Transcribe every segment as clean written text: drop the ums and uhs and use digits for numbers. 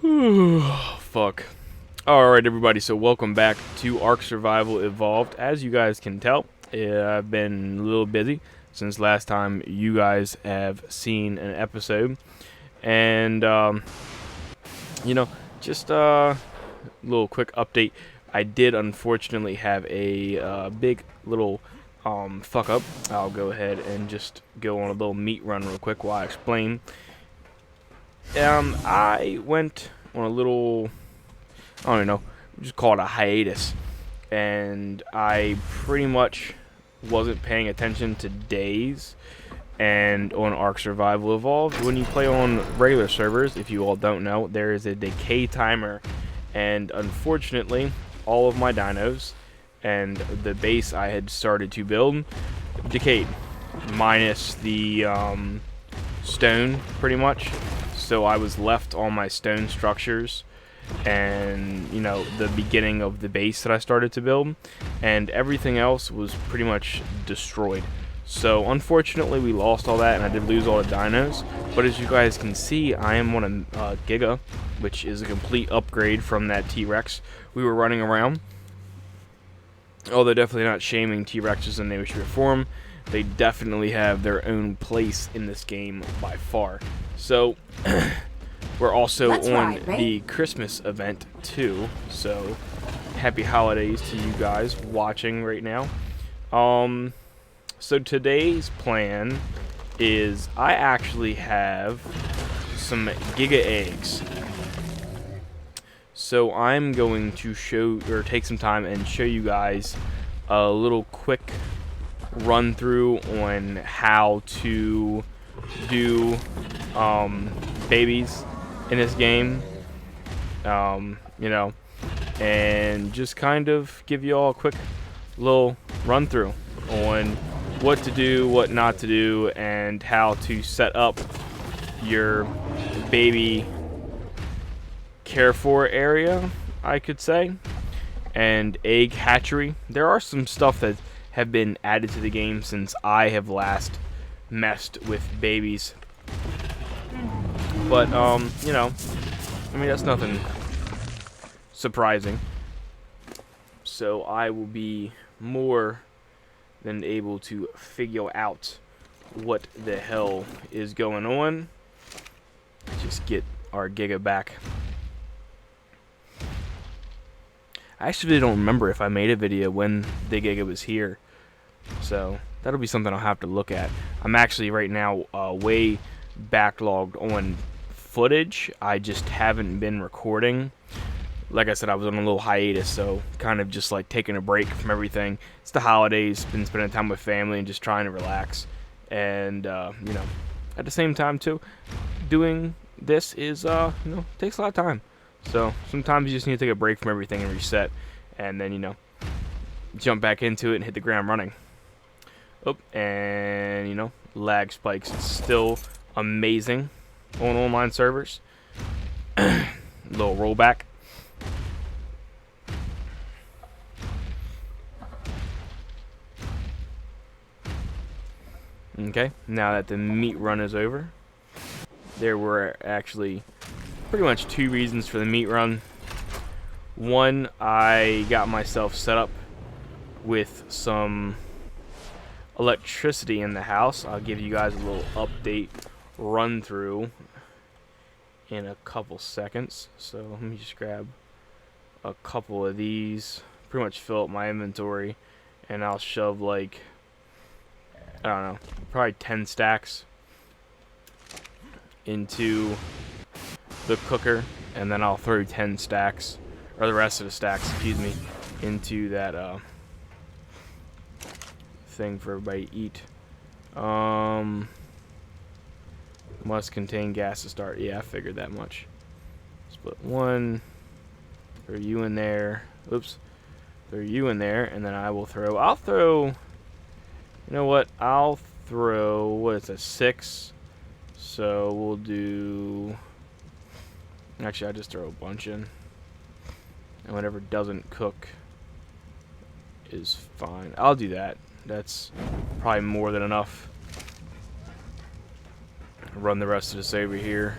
Fuck. Alright, everybody, so welcome back to Ark Survival Evolved. As you guys can tell, I've been a little busy since last time you guys have seen an episode. And, just a little quick update. I did unfortunately have a big little fuck up. I'll go ahead and just go on a little meat run real quick while I explain. I went on a little, I don't know, just call it a hiatus, and I pretty much wasn't paying attention to days. And on Ark Survival Evolved, when you play on regular servers, if you all don't know, there is a decay timer, and unfortunately, all of my dinos and the base I had started to build decayed, minus the stone, pretty much. So I was left on my stone structures and, the beginning of the base that I started to build, and everything else was pretty much destroyed. So unfortunately we lost all that, and I did lose all the dinos, but as you guys can see, I am on a Giga, which is a complete upgrade from that T-Rex we were running around. Although definitely not shaming T-Rexes in their shape or form, they definitely have their own place in this game by far. So we're also on the Christmas event too, so happy holidays to you guys watching right now. So today's plan is I actually have some Giga eggs. So I'm going to take some time and show you guys a little quick run through on how to do babies in this game, and just kind of give you all a quick little run through on what to do, what not to do, and how to set up your baby care for area, I could say, and egg hatchery. There are some stuff that have been added to the game since I have last messed with babies, but that's nothing surprising. So I will be more than able to figure out what the hell is going on. Just get our Giga back. I actually don't remember if I made a video when the Giga was here, so that'll be something I'll have to look at. I'm actually right now way backlogged on footage. I just haven't been recording. Like I said, I was on a little hiatus, so kind of just like taking a break from everything. It's the holidays, been spending time with family and just trying to relax. And, at the same time too, doing this is, takes a lot of time. So sometimes you just need to take a break from everything and reset, and then, jump back into it and hit the ground running. Oh, and, lag spikes. It's still amazing on online servers. Little rollback. Okay, now that the meat run is over, there were actually pretty much two reasons for the meat run. One, I got myself set up with some electricity in the house. I'll give you guys a little update run through in a couple seconds. So let me just grab a couple of these, pretty much fill up my inventory, and I'll shove like, I don't know, probably 10 stacks into the cooker, and then I'll throw 10 stacks, or the rest of the stacks, excuse me, into that thing for everybody to eat. Must contain gas to start. Yeah, I figured that much. Split one, throw you in there. Oops, throw you in there, and then I'll throw, you know what, I'll throw, what is it, 6? So we'll do, actually I just throw a bunch in, and whatever doesn't cook is fine. I'll do that. That's probably more than enough. Run the rest of this over here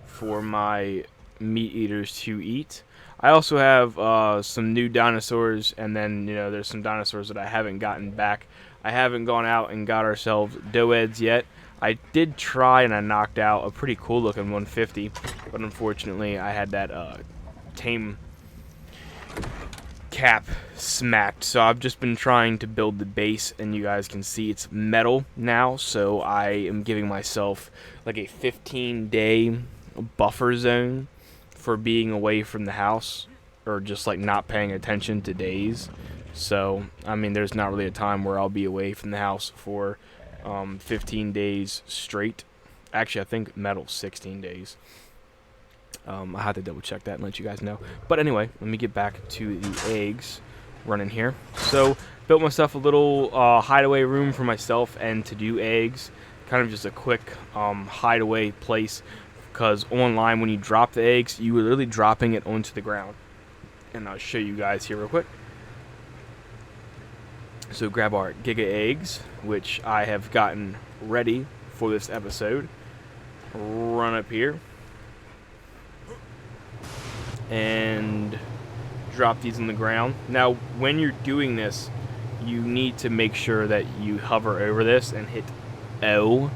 for my meat eaters to eat. I also have some new dinosaurs, and then there's some dinosaurs that I haven't gotten back. I haven't gone out and got ourselves doeds yet. I did try, and I knocked out a pretty cool looking 150, but unfortunately I had that tame cap smacked. So I've just been trying to build the base, and you guys can see it's metal now, so I am giving myself like a 15-day buffer zone for being away from the house, or just like not paying attention to days. So I mean, there's not really a time where I'll be away from the house for 15 days straight. Actually, I think metal's 16 days. I had to double check that and let you guys know. But anyway, let me get back to the eggs running here. So built myself a little hideaway room for myself and to do eggs. Kind of just a quick hideaway place, because online when you drop the eggs, you were literally dropping it onto the ground. And I'll show you guys here real quick. So grab our Giga eggs, which I have gotten ready for this episode. Run up here and drop these in the ground. Now, when you're doing this, you need to make sure that you hover over this and hit O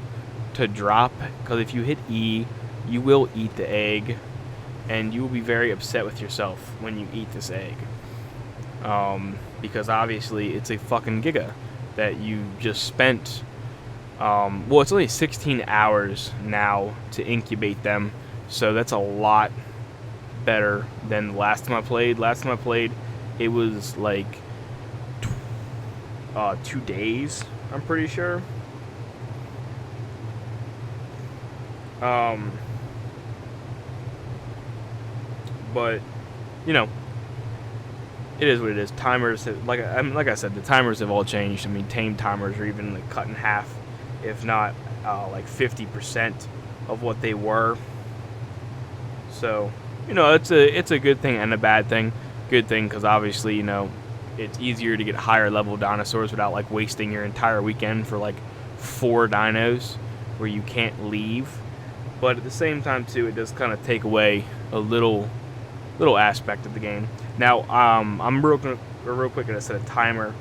to drop, because if you hit E, you will eat the egg, and you will be very upset with yourself when you eat this egg. Because obviously it's a fucking giga that you just spent. Well, it's only 16 hours now to incubate them, so that's a lot better than the last time I played. Last time I played, it was like 2 days, I'm pretty sure. But it is what it is. Timers, like I said, the timers have all changed. I mean, tame timers are even like cut in half, if not like 50% of what they were. So it's a good thing and a bad thing. Good thing because obviously it's easier to get higher level dinosaurs without like wasting your entire weekend for like 4 dinos where you can't leave. But at the same time too, it does kind of take away a little aspect of the game. Now, I'm real quick gonna set a timer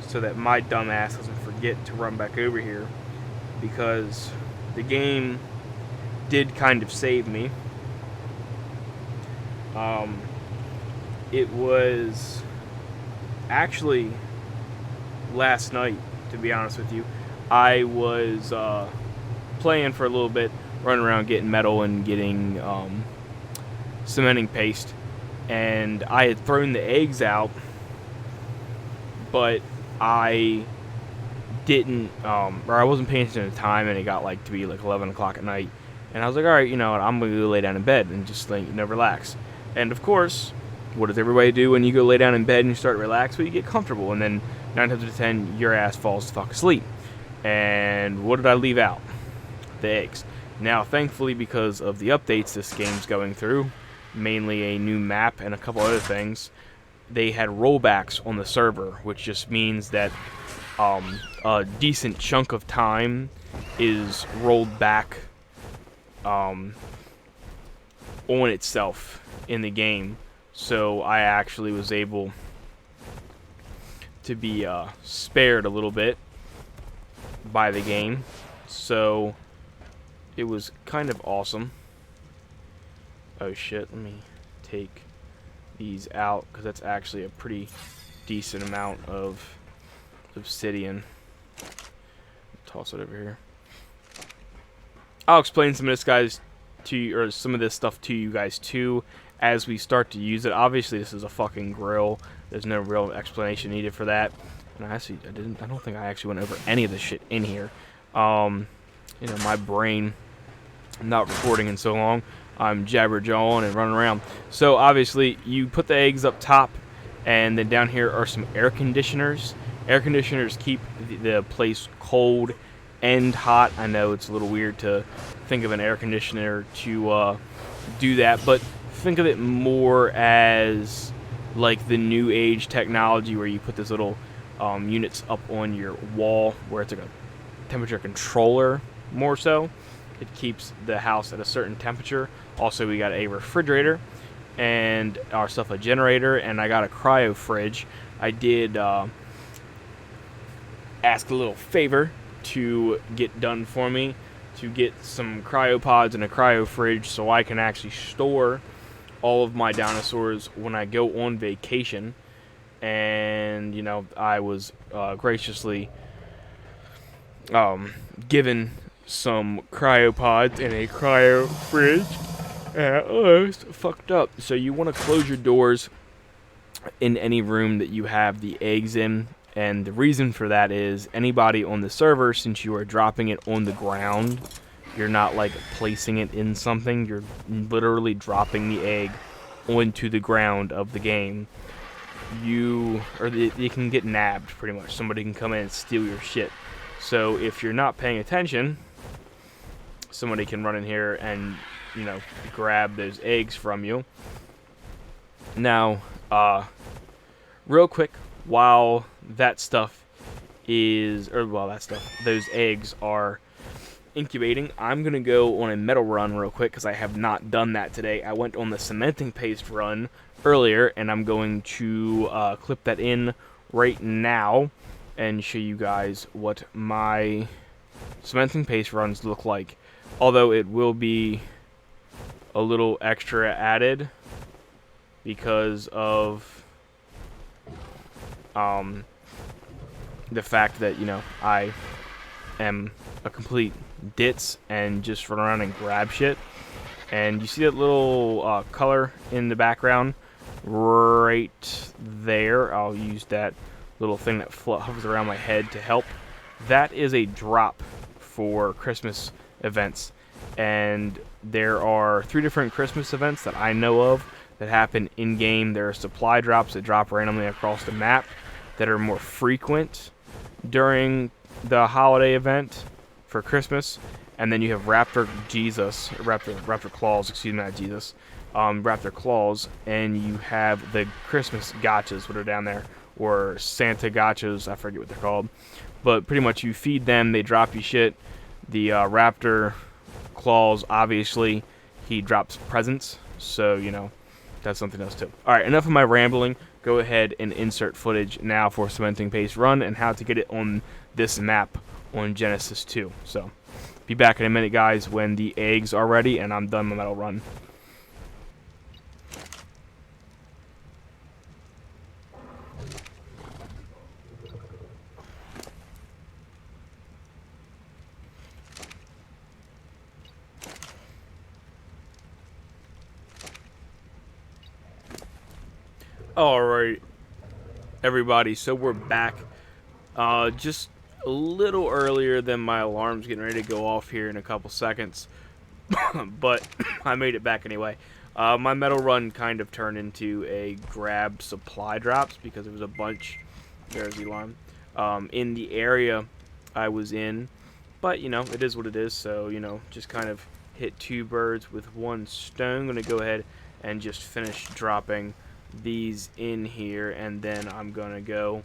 so that my dumb ass doesn't forget to run back over here, because the game did kind of save me. It was actually last night, to be honest with you. I was playing for a little bit, running around getting metal and getting cementing paste, and I had thrown the eggs out, but I didn't, or I wasn't paying attention to the time, and it got like to be like 11 o'clock at night, and I was like, alright, I'm gonna go lay down in bed and just like relax. And of course, what does everybody do when you go lay down in bed and you start to relax? Well, you get comfortable, and then 9 times out of 10 your ass falls the fuck asleep. And what did I leave out? The eggs. Now, thankfully, because of the updates this game's going through, mainly a new map and a couple other things, they had rollbacks on the server, which just means that a decent chunk of time is rolled back on itself in the game. So I actually was able to be spared a little bit by the game. So it was kind of awesome. Oh shit, let me take these out, because that's actually a pretty decent amount of obsidian. Toss it over here. I'll explain some of this guys to you, or some of this stuff to you guys too, as we start to use it. Obviously this is a fucking grill. There's no real explanation needed for that. And I don't think I actually went over any of this shit in here. My brain, not recording in so long, I'm jabber-jawing and running around. So obviously you put the eggs up top, and then down here are some air conditioners. Air conditioners keep the place cold and hot. I know it's a little weird to think of an air conditioner to do that, but think of it more as like the new age technology where you put this little units up on your wall where it's like a temperature controller more so. It keeps the house at a certain temperature. Also, we got a refrigerator and ourselves a generator, and I got a cryo fridge. I did ask a little favor to get done for me to get some cryopods and a cryo fridge so I can actually store all of my dinosaurs when I go on vacation. And, you know, I was graciously given some cryopods and a cryo fridge. It's fucked up. So you want to close your doors in any room that you have the eggs in. And the reason for that is anybody on the server, since you are dropping it on the ground, you're not like placing it in something. You're literally dropping the egg onto the ground of the game. You can get nabbed pretty much. Somebody can come in and steal your shit. So if you're not paying attention, somebody can run in here and, you know, grab those eggs from you. Now, real quick, while those eggs are incubating, I'm going to go on a metal run real quick because I have not done that today. I went on the cementing paste run earlier, and I'm going to clip that in right now and show you guys what my cementing paste runs look like. Although it will be a little extra added because of the fact that, you know, I am a complete ditz and just run around and grab shit. And you see that little color in the background right there? I'll use that little thing that hovers around my head to help. That is a drop for Christmas events. And there are 3 different Christmas events that I know of that happen in-game. There are supply drops that drop randomly across the map that are more frequent during the holiday event for Christmas. And then you have Raptor Claws, Raptor Claws, and you have the Christmas gotchas that are down there, or Santa gotchas, I forget what they're called. But pretty much you feed them, they drop you shit. The Raptor Claws, obviously, he drops presents, so, you know, that's something else too. Alright, enough of my rambling. Go ahead and insert footage now for Cementing Paste Run and how to get it on this map on Genesis 2. So, be back in a minute, guys, when the eggs are ready and I'm done my metal run. Alright, everybody, so we're back. Just a little earlier than my alarm's getting ready to go off here in a couple seconds. But I made it back anyway. My metal run kind of turned into a grab supply drops because there was a bunch, there's the alarm, in the area I was in. But, you know, it is what it is, so, you know, just kind of hit 2 birds with 1 stone. I'm going to go ahead and just finish dropping these in here, and then I'm gonna go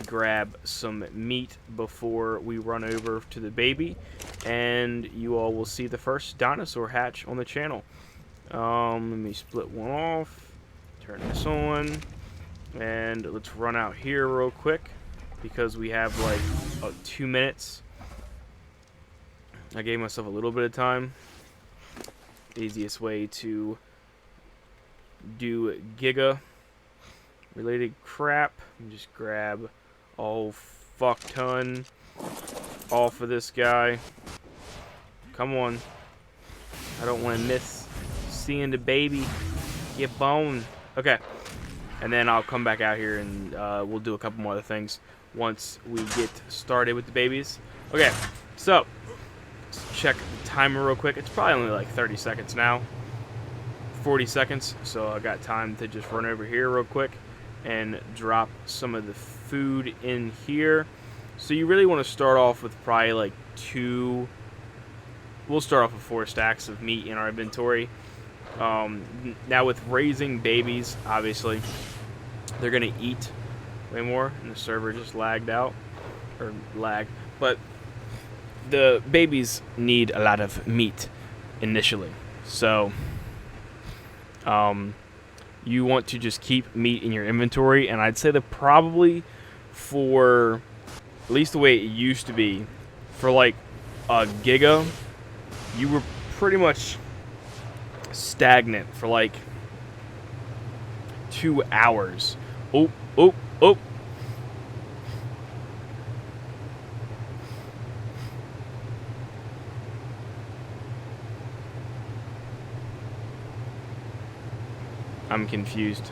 grab some meat before we run over to the baby, and you all will see the first dinosaur hatch on the channel. Let me split one off, turn this on, and let's run out here real quick because we have like 2 minutes. I gave myself a little bit of time. Easiest way to do Giga related crap. Just grab a fuck ton off of this guy. Come on. I don't want to miss seeing the baby get boned. Okay. And then I'll come back out here and we'll do a couple more other things once we get started with the babies. Okay. So, let's check the timer real quick. It's probably only like 30 seconds now. 40 seconds, so I got time to just run over here real quick and drop some of the food in here. So you really want to start off with probably like 2, we'll start off with 4 stacks of meat in our inventory. Now with raising babies, obviously they're gonna eat way more, and the server just lagged out, or lagged, but the babies need a lot of meat initially. So You want to just keep meat in your inventory, and I'd say that probably for at least the way it used to be, for like a giga, you were pretty much stagnant for like 2 hours. Oh, oh, oh. I'm confused.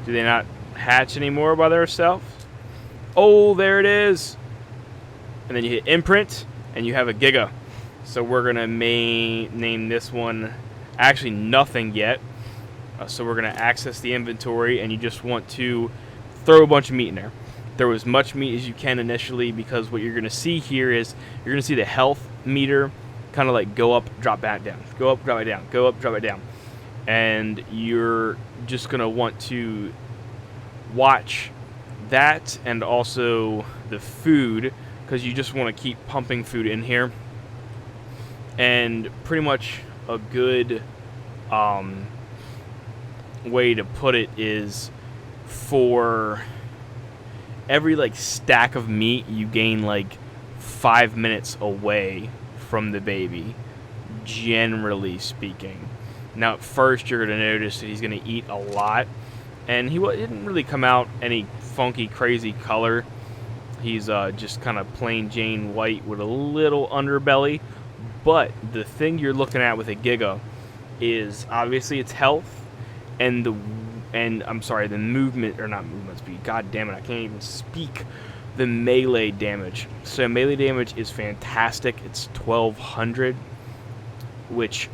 Do they not hatch anymore by themselves? Oh, there it is. And then you hit imprint, and you have a giga. So we're going to name this one actually nothing yet. So we're going to access the inventory, and you just want to throw a bunch of meat in there. Throw as much meat as you can initially, because what you're going to see here is you're going to see the health meter kind of like go up, drop back down, go up, drop it down, go up, drop it down. And you're just going to want to watch that, and also the food, because you just want to keep pumping food in here. And pretty much a good way to put it is, for every like stack of meat, you gain like 5 minutes away from the baby, generally speaking. Now at first you're going to notice that he's going to eat a lot, and he didn't really come out any funky crazy color. He's just kind of plain Jane white with a little underbelly. But the thing you're looking at with a giga is obviously its health and the movement, or not movement speed. God damn it, I can't even speak. The melee damage. So melee damage is fantastic. It's 1200, which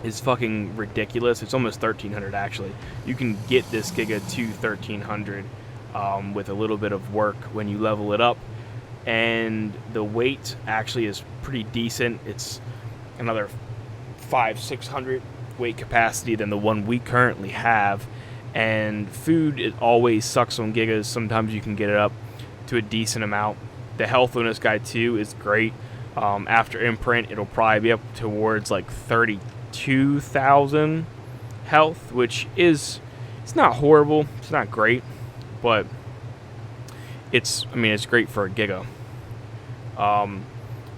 is fucking ridiculous. It's almost 1300 actually. You can get this giga to 1300 with a little bit of work when you level it up. And the weight actually is pretty decent. It's another 500-600 weight capacity than the one we currently have. And food, it always sucks on gigas. Sometimes you can get it up to a decent amount. The health on this guy too is great. After imprint, it'll probably be up towards like 32,000 health, which is, it's not horrible, it's not great, but it's great for a giga.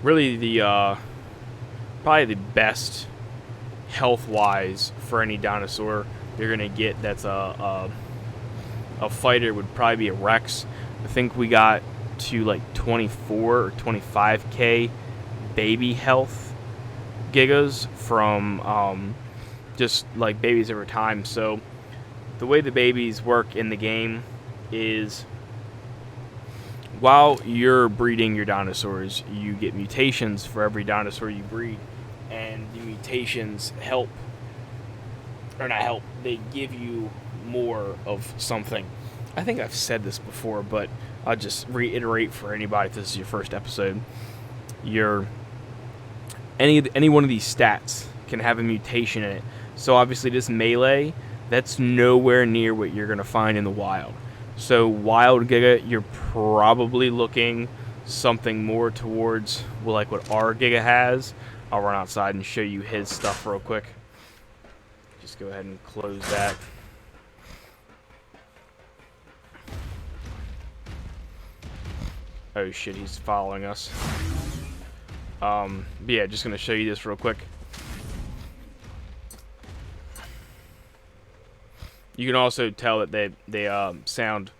Really the probably the best health wise for any dinosaur you're gonna get that's a fighter would probably be a Rex. I think we got to like 24 or 25k baby health gigas from just like babies over time. So the way the babies work in the game is, while you're breeding your dinosaurs, you get mutations for every dinosaur you breed, and the mutations help, or not help, they give you more of something. I think I've said this before, but I'll just reiterate for anybody if this is your first episode. Any one of these stats can have a mutation in it. So obviously this melee, that's nowhere near what you're going to find in the wild. So wild giga, you're probably looking something more towards, well, like what our giga has. I'll run outside and show you his stuff real quick. Just go ahead and close that. Oh shit, he's following us. But yeah, just gonna show you this real quick. You can also tell that they sound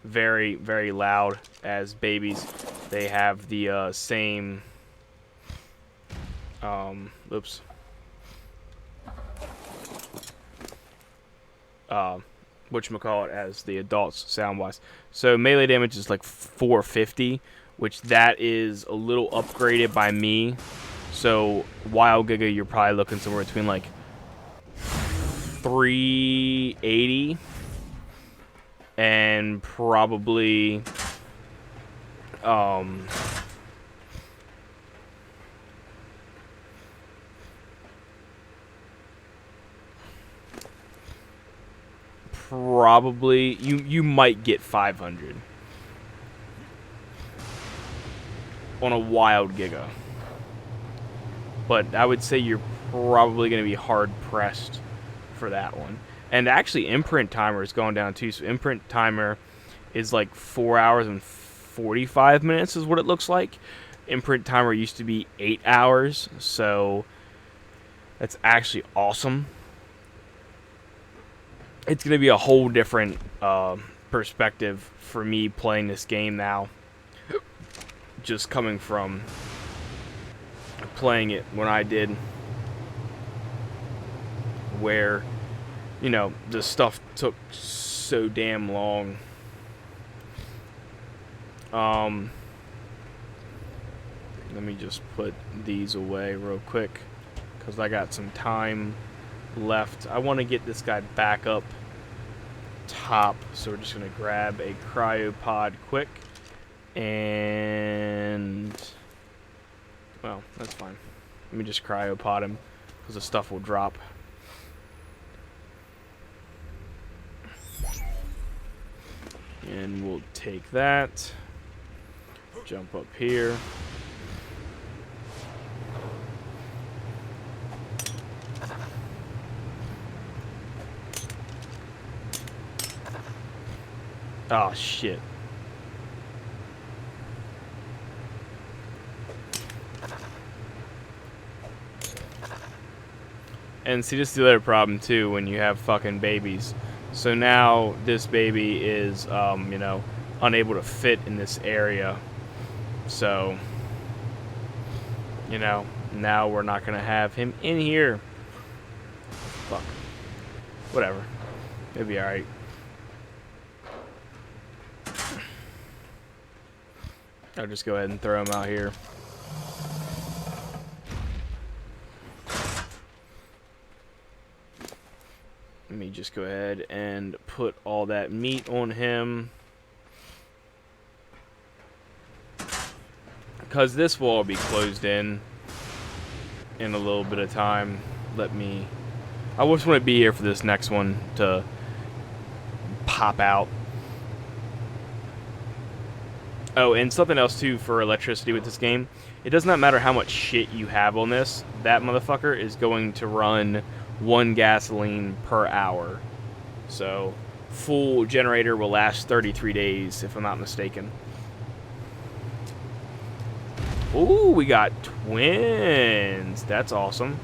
very, very loud as babies. They have the same whatchamacallit as the adults sound wise. So melee damage is like 450, which that is a little upgraded by me. So wild giga, you're probably looking somewhere between like 380 and probably you might get 500 on a wild giga. but I would say you're probably going to be hard pressed for that one. And actually, imprint timer is going down too. So imprint timer is like 4 hours and 45 minutes is what it looks like. Imprint timer used to be 8 hours, so that's actually awesome. It's going to be a whole different perspective for me playing this game now. Just coming from playing it when I did, where, you know, the stuff took so damn long. Let me just put these away real quick, because I got some time left. I want to get this guy back up top, so we're just going to grab a cryopod quick, and, well, that's fine. Let me just cryopod him, because the stuff will drop. And we'll take that, jump up here. Oh, shit. And see, this is the other problem, too, when you have fucking babies. So now this baby is, you know, unable to fit in this area. So, you know, now we're not going to have him in here. Fuck. Whatever. It'll be alright. I'll just go ahead and throw him out here. Let me just go ahead and put all that meat on him, because this will all be closed in a little bit of time. I just want to be here for this next one to pop out. Oh, and something else too for electricity with this game. It does not matter how much shit you have on this. That motherfucker is going to run 1 gasoline per hour. So, full generator will last 33 days, if I'm not mistaken. Ooh, we got twins. That's awesome.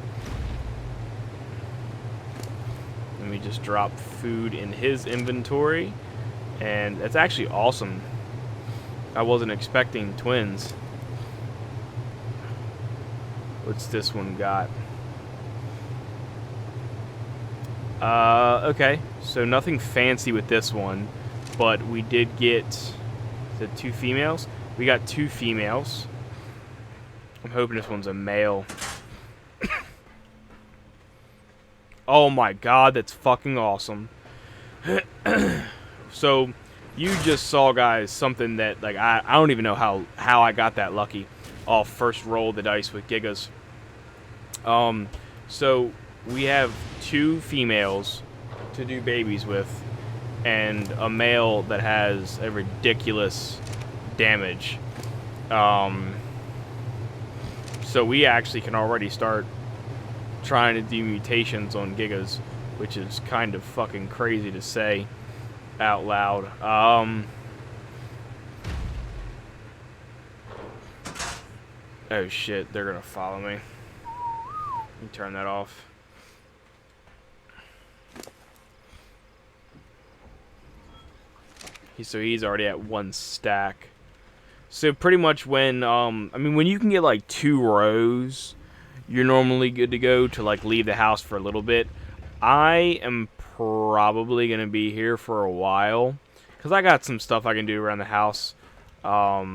Let me just drop food in his inventory. And that's actually awesome. I wasn't expecting twins. What's this one got? Okay. So nothing fancy with this one. But we did get... Is it 2 females? We got 2 females. I'm hoping this one's a male. Oh my god, that's fucking awesome. So... You just saw, guys, something that, like, I don't even know how I got that lucky. I'll first roll the dice with Gigas. So, we have 2 females to do babies with, and a male that has a ridiculous damage. So we actually can already start trying to do mutations on Gigas, which is kind of fucking crazy to say out loud. Oh shit, they're gonna follow me. Let me turn that off. So he's already at 1 stack. So pretty much when, I mean, when you can get like 2 rows, you're normally good to go to like leave the house for a little bit. I am probably going to be here for a while, because I got some stuff I can do around the house. Let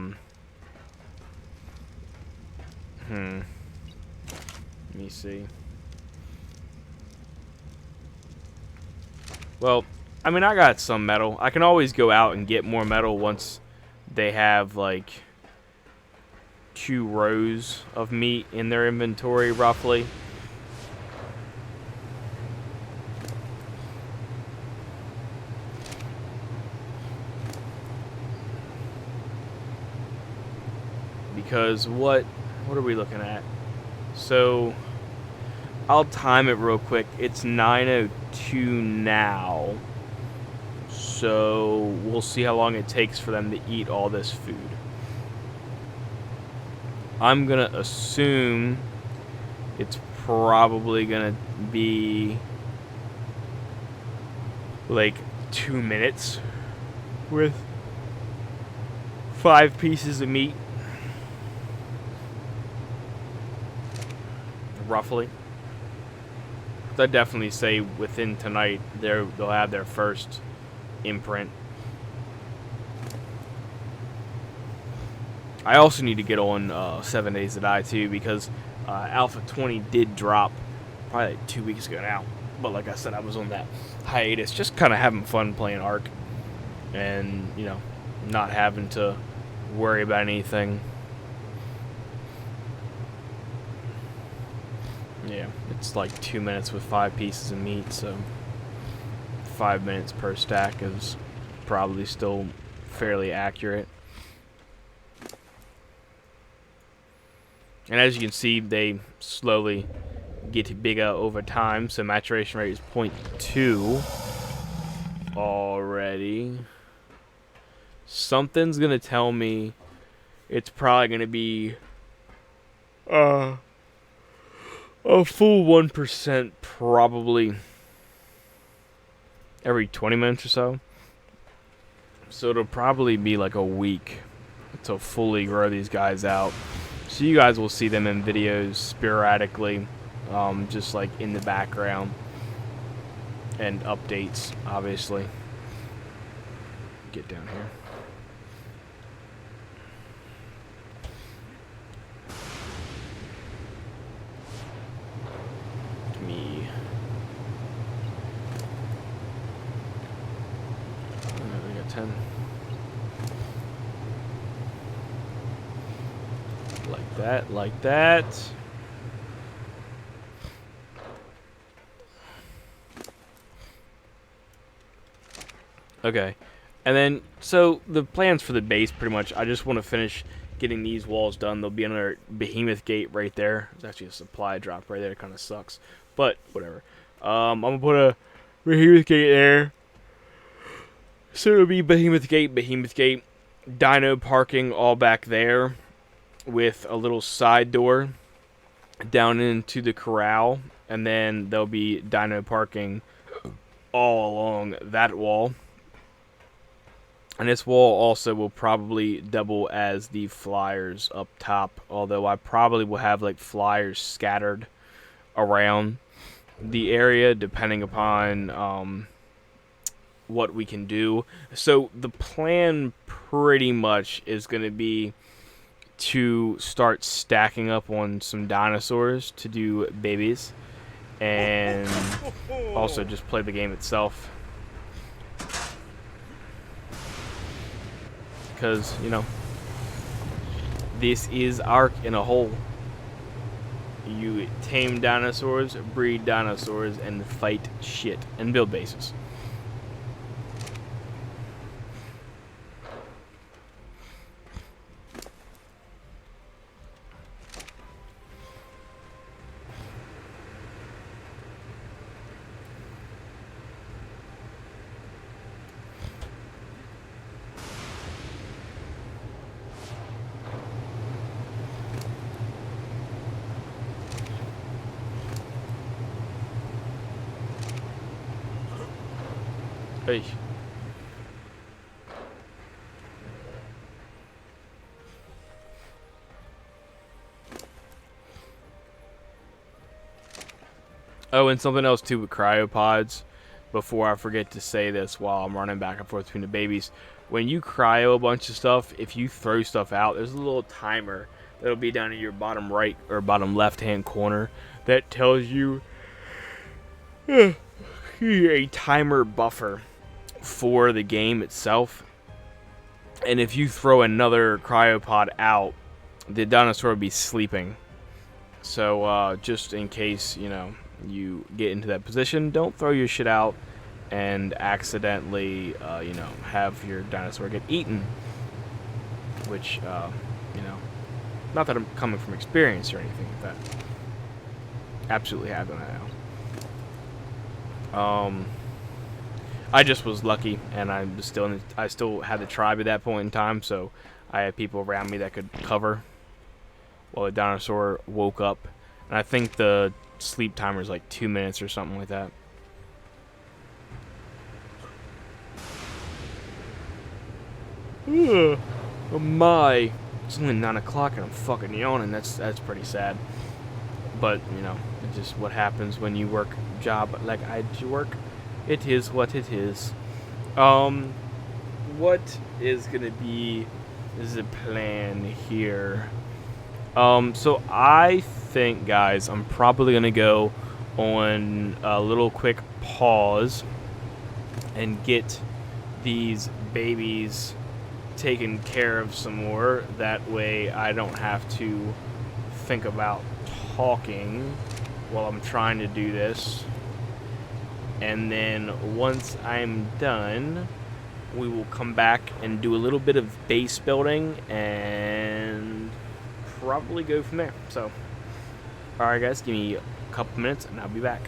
me see. Well, I mean, I got some metal. I can always go out and get more metal once they have, like, 2 rows of meat in their inventory, roughly. Because what are we looking at? So I'll time it real quick. It's 9:02 now. So we'll see how long it takes for them to eat all this food. I'm going to assume it's probably going to be like 2 minutes with 5 pieces of meat. Roughly. I'd definitely say within tonight they'll have their first imprint. I also need to get on 7 Days to Die too, because Alpha 20 did drop probably like 2 weeks ago now. But like I said, I was on that hiatus, just kind of having fun playing Ark, and you know, not having to worry about anything. Yeah, it's like 2 minutes with 5 pieces of meat, so 5 minutes per stack is probably still fairly accurate. And as you can see, they slowly get bigger over time, so maturation rate is 0.2 already. Something's gonna tell me it's probably gonna be a full 1% probably every 20 minutes or so. So it'll probably be like a week to fully grow these guys out. So you guys will see them in videos sporadically, just like in the background, and updates, obviously. Get down here. Me. We got 10. Like that, like that. Okay. And then, so the plans for the base, pretty much, I just want to finish getting these walls done. There'll be another behemoth gate right there. There's actually a supply drop right there. It kind of sucks, but whatever. I'm going to put a behemoth gate there. So it'll be behemoth gate, dino parking all back there, with a little side door down into the corral, and then there'll be dino parking all along that wall. And this wall also will probably double as the flyers up top, although I probably will have like flyers scattered around the area depending upon what we can do. So the plan pretty much is going to be to start stacking up on some dinosaurs to do babies, and also just play the game itself, because you know, this is Ark in a whole. You tame dinosaurs, breed dinosaurs, and fight shit and build bases. Hey. Oh, and something else too with cryopods, before I forget to say this while I'm running back and forth between the babies. When you cryo a bunch of stuff, if you throw stuff out, there's a little timer that'll be down in your bottom right or bottom left hand corner that tells you a timer buffer for the game itself. And if you throw another cryopod out, the dinosaur will be sleeping. So just in case, you know, you get into that position, don't throw your shit out and accidentally, you know, have your dinosaur get eaten. Which, you know, not that I'm coming from experience or anything like that. Absolutely have them now. I just was lucky, and I still had the tribe at that point in time, so I had people around me that could cover while the dinosaur woke up. And I think the sleep timer is like 2 minutes or something like that. Ugh. Oh my. It's only 9 o'clock and I'm fucking yawning. That's pretty sad. But, you know, it's just what happens when you work a job like I do work. It is what it is. What is gonna be the plan here? So I think, guys, I'm probably gonna go on a little quick pause and get these babies taken care of some more. That way I don't have to think about talking while I'm trying to do this. And then once I'm done, we will come back and do a little bit of base building and probably go from there. So, alright guys, give me a couple minutes and I'll be back.